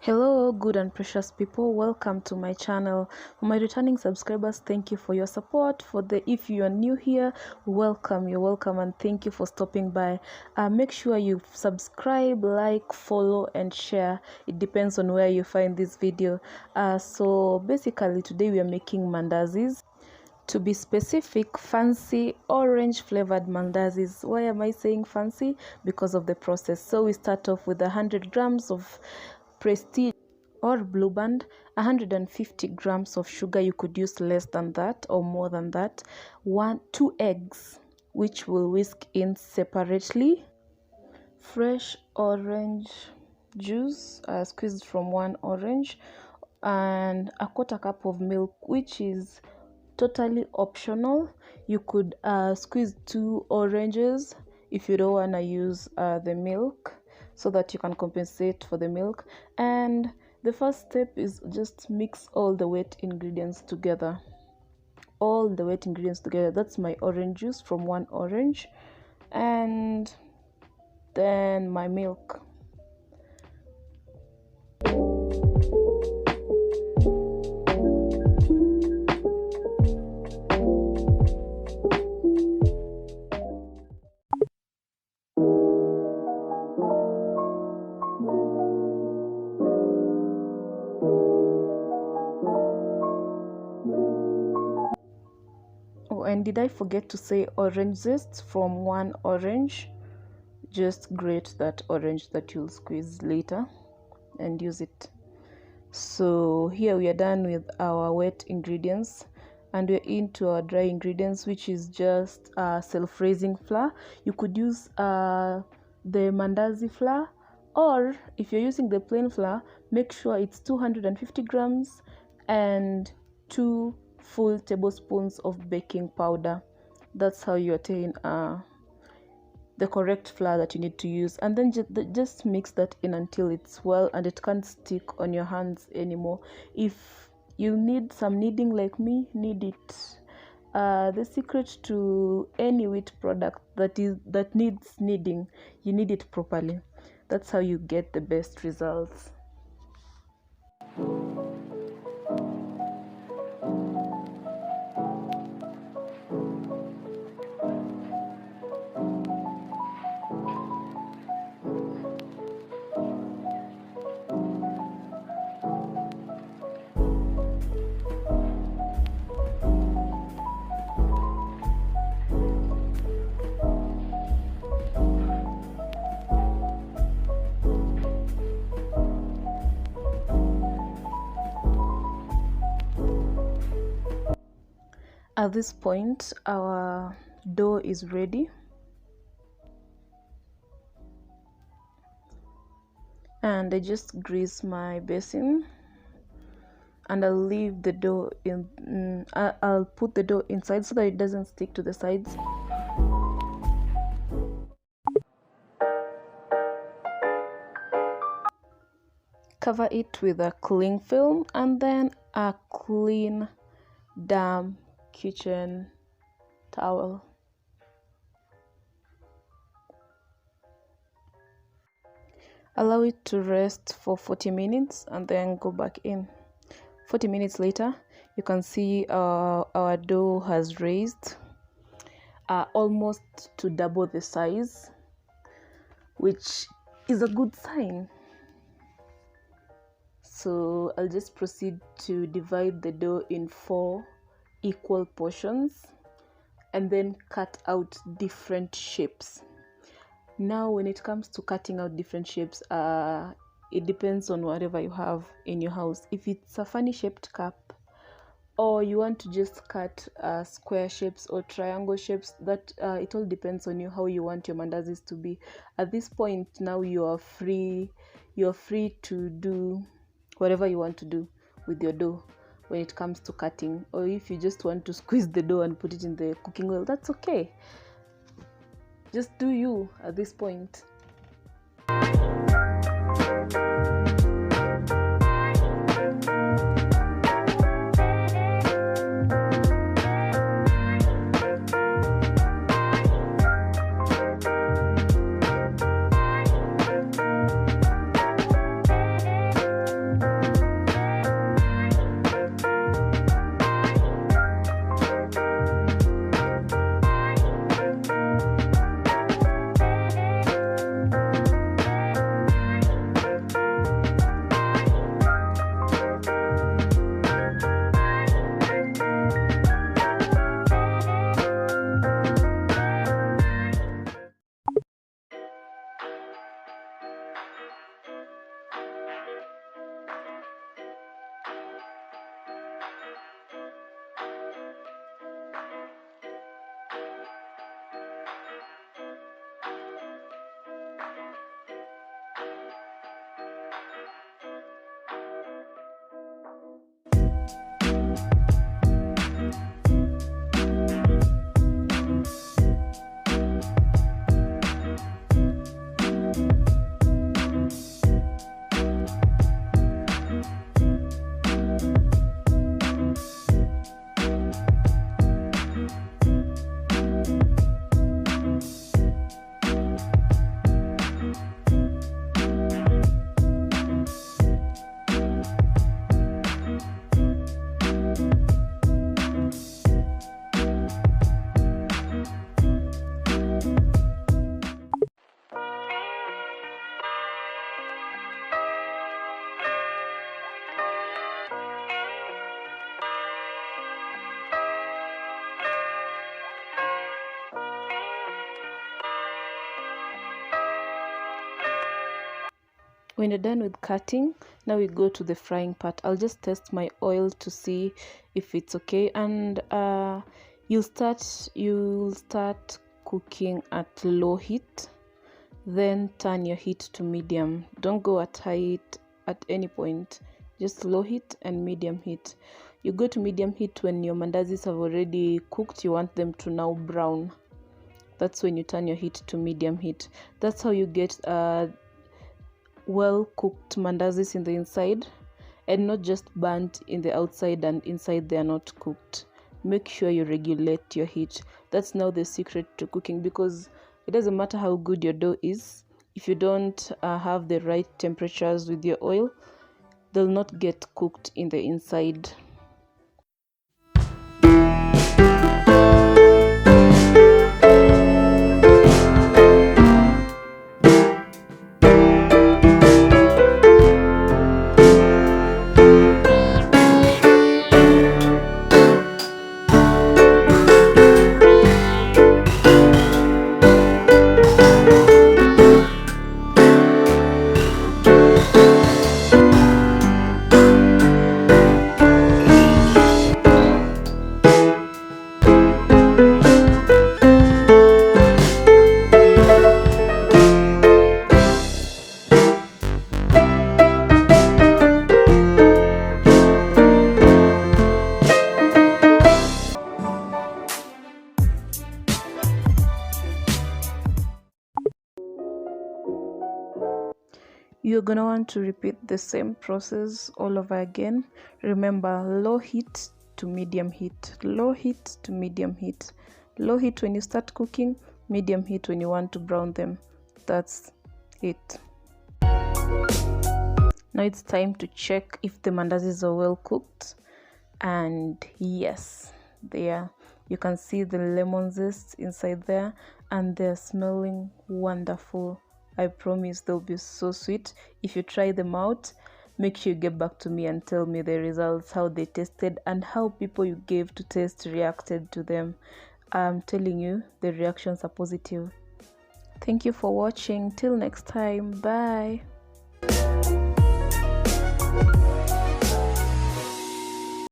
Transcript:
Hello, good and precious people. Welcome to my channel. For my returning subscribers, thank you for your support. If you are new here, welcome. You're welcome, and thank you for stopping by. Make sure you subscribe, like, follow, and share. It depends on where you find this video. So basically, today we are making mandazis. To be specific, fancy orange flavored mandazis. Why am I saying fancy? Because of the process. So we start off with 100 grams of Prestige or Blue Band, 150 grams of sugar. You could use less than that or more than that. 2 eggs, which we'll whisk in separately. Fresh orange juice, squeezed from one orange, and a quarter cup of milk, which is totally optional. You could squeeze 2 oranges if you don't want to use the milk, so that you can compensate for the milk. And the first step is just mix all the wet ingredients together. That's my orange juice from one orange, and then my milk. And did I forget to say orange zest from one orange? Just grate that orange that you'll squeeze later and use it. So here we are done with our wet ingredients, and we're into our dry ingredients, which is just self-raising flour. You could use the mandazi flour, or if you're using the plain flour, make sure it's 250 grams and 2 full tablespoons of baking powder. That's how you attain the correct flour that you need to use, and then just mix that in until it's well and it can't stick on your hands anymore. If you need some kneading like me, knead it. The secret to any wheat product that needs kneading, you knead it properly. That's how you get the best results. At this point, our dough is ready, and I just grease my basin, and I'll leave the dough in. I'll put the dough inside so that it doesn't stick to the sides. Cover it with a cling film and then a clean, damp kitchen towel. Allow it to rest for 40 minutes and then go back in. 40 minutes later, you can see our dough has raised almost to double the size, which is a good sign. So I'll just proceed to divide the dough in 4 equal portions and then cut out different shapes. Now when it comes to cutting out different shapes, it depends on whatever you have in your house. If it's a funny shaped cup, or you want to just cut square shapes or triangle shapes, that it all depends on you, how you want your mandazis to be. At this point now you're free to do whatever you want to do with your dough when it comes to cutting. Or if you just want to squeeze the dough and put it in the cooking oil, that's okay. Just do you at this point. When you're done with cutting, now we go to the frying part. I'll just test my oil to see if it's okay, and you'll start cooking at low heat, then turn your heat to medium. Don't go at high heat at any point, just low heat and medium heat. You go to medium heat when your mandazis have already cooked. You want them to now brown. That's when you turn your heat to medium heat. That's how you get well cooked mandazis in the inside, and not just burnt in the outside and inside they are not cooked. Make sure you regulate your heat. That's now the secret to cooking, because it doesn't matter how good your dough is, if you don't have the right temperatures with your oil, they'll not get cooked in the inside. You're gonna want to repeat the same process all over again. Remember, low heat to medium heat, low heat to medium heat, low heat when you start cooking, medium heat when you want to brown them. That's it. Now it's time to check if the mandazis are well cooked, and yes, they are. You can see the lemon zest inside there, and they're smelling wonderful. I promise they'll be so sweet. If you try them out, make sure you get back to me and tell me the results, how they tasted, and how people you gave to taste reacted to them. I'm telling you, the reactions are positive. Thank you for watching. Till next time, bye.